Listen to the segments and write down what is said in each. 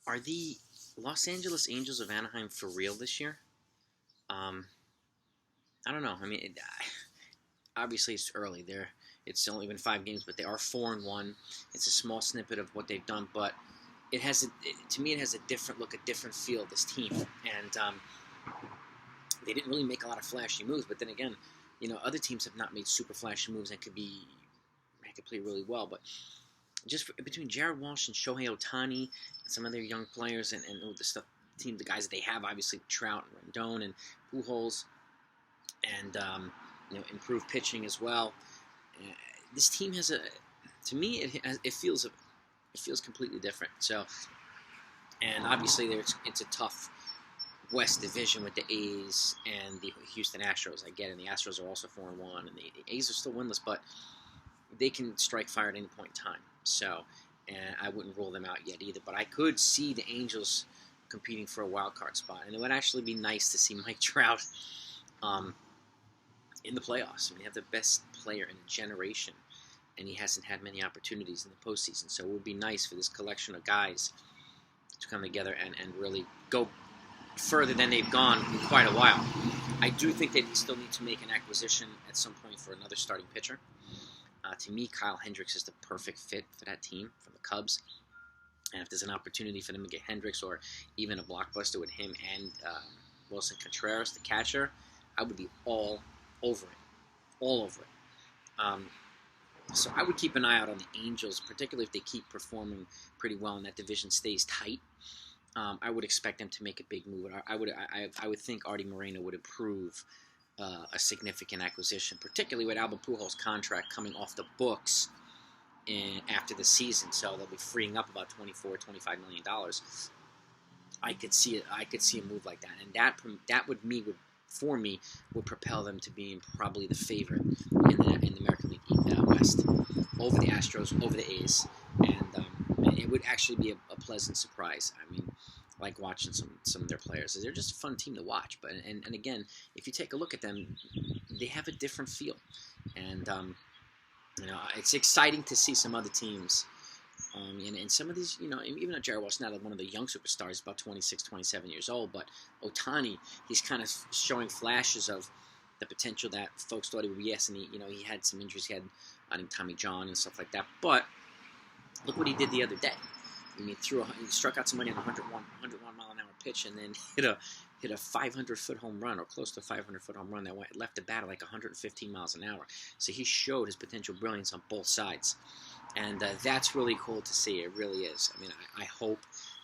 Are the Los Angeles Angels of Anaheim for real this year? Um, I don't know. I mean, obviously it's early. It's only been 5 games, but they are 4-1. It's a small snippet of what they've done, but to me, it has a different look, a different feel. This team, and they didn't really make a lot of flashy moves. But then again, other teams have not made super flashy moves that could play really well. But just between Jared Walsh and Shohei Ohtani and some other young players and the guys that they have, obviously Trout and Rendon and Pujols, and improved pitching as well. This team to me, it feels completely different. So, and obviously it's a tough West division with the A's and the Houston Astros. I get it. And the Astros are also 4-1, and the A's are still winless, but they can strike fire at any point in time. So, and I wouldn't rule them out yet either. But I could see the Angels competing for a wild card spot, and it would actually be nice to see Mike Trout in the playoffs. I mean, you have the best player in a generation, and he hasn't had many opportunities in the postseason. So it would be nice for this collection of guys to come together and really go further than they've gone in quite a while. I do think they still need to make an acquisition at some point for another starting pitcher. To me, Kyle Hendricks is the perfect fit for that team from the Cubs. And if there's an opportunity for them to get Hendricks or even a blockbuster with him and Wilson Contreras, the catcher, I would be all over it. All over it. So I would keep an eye out on the Angels, particularly if they keep performing pretty well and that division stays tight. I would expect them to make a big move. I would think Artie Moreno would approve a significant acquisition, particularly with Albert Pujols' contract coming off the books after the season. So they'll be freeing up about $24-25 million. I could see a move like that, and that would propel them to being probably the favorite in the American League West over the Astros, over the A's, and it would actually be a pleasant surprise. I mean, like watching some of their players. They're just a fun team to watch. But and again, if you take a look at them, they have a different feel, and it's exciting to see some other teams. And some of these, even though Gerrit Walsh is not one of the young superstars, about 26, 27 years old, but Ohtani, he's kind of showing flashes of the potential that folks thought he would be. Yes, and he had some injuries. He had, I think, Tommy John and stuff like that. But look what he did the other day. I mean, he struck out somebody on a 101 mile an hour pitch, and then hit a 500-foot home run, or close to a 500-foot home run that left the bat at like 115 miles an hour. So he showed his potential brilliance on both sides, and that's really cool to see. It really is. I mean, I hope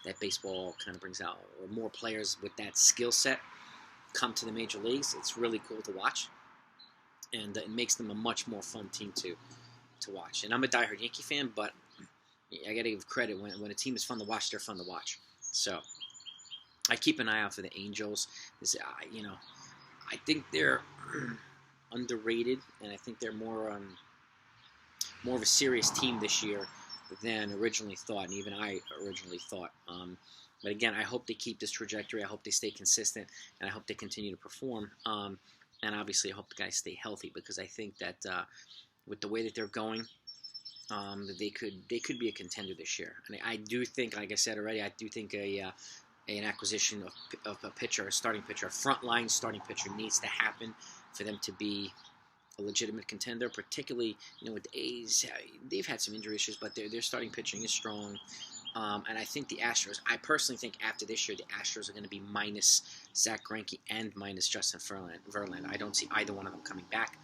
that baseball kind of brings out more players with that skill set come to the major leagues. It's really cool to watch, and it makes them a much more fun team to watch. And I'm a diehard Yankee fan, but I got to give credit when a team is fun to watch, they're fun to watch. So I keep an eye out for the Angels. I think they're underrated, and I think they're more of a serious team this year than originally thought, and even I originally thought. But again, I hope they keep this trajectory. I hope they stay consistent, and I hope they continue to perform. And obviously, I hope the guys stay healthy, because I think that with the way that they're going, they could be a contender this year. And I do think, like I said already, I do think an acquisition of a pitcher, a starting pitcher, a frontline starting pitcher needs to happen for them to be a legitimate contender. Particularly, with the A's, they've had some injury issues, but their starting pitching is strong. And I think the Astros, I personally think after this year, the Astros are going to be minus Zach Greinke and minus Justin Verlander. I don't see either one of them coming back.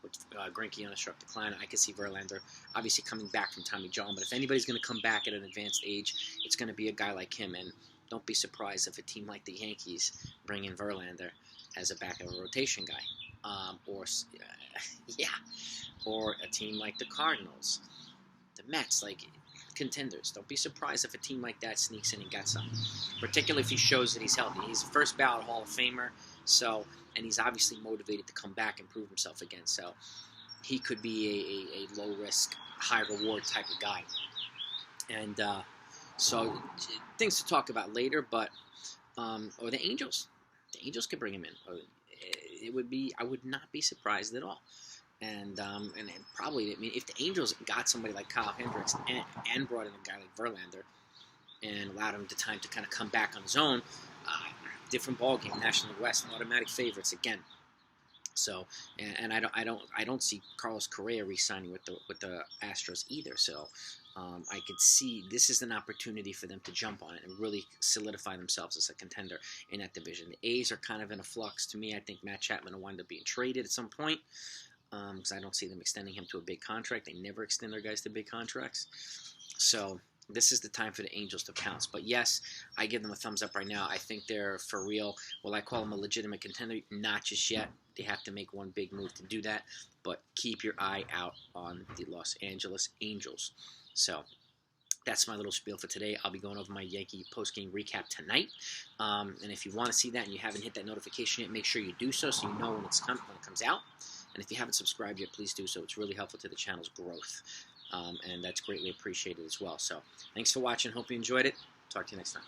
With Greinke on a sharp decline, I could see Verlander obviously coming back from Tommy John. But if anybody's going to come back at an advanced age, it's going to be a guy like him. And don't be surprised if a team like the Yankees bring in Verlander as a back of a rotation guy, or a team like the Cardinals, the Mets, like contenders. Don't be surprised if a team like that sneaks in and gets some, particularly if he shows that he's healthy. He's a first ballot Hall of Famer, and he's obviously motivated to come back and prove himself again. So he could be a low-risk, high-reward type of guy. And so things to talk about later, but or the Angels. The Angels could bring him in. I would not be surprised at all. And probably, I mean, if the Angels got somebody like Kyle Hendricks and brought in a guy like Verlander, and allowed him the time to kind of come back on his own. Different ball game, National League West, automatic favorites again. So, and I don't see Carlos Correa re-signing with the Astros either. So, I could see this is an opportunity for them to jump on it and really solidify themselves as a contender in that division. The A's are kind of in a flux. To me, I think Matt Chapman will wind up being traded at some point, because I don't see them extending him to a big contract. They never extend their guys to big contracts. So this is the time for the Angels to pounce. But yes, I give them a thumbs up right now. I think they're for real. Will I call them a legitimate contender? Not just yet. They have to make one big move to do that. But keep your eye out on the Los Angeles Angels. So that's my little spiel for today. I'll be going over my Yankee post-game recap tonight. And if you want to see that and you haven't hit that notification yet, make sure you do so you know when it comes out. And if you haven't subscribed yet, please do so. It's really helpful to the channel's growth. And that's greatly appreciated as well. So thanks for watching. Hope you enjoyed it. Talk to you next time.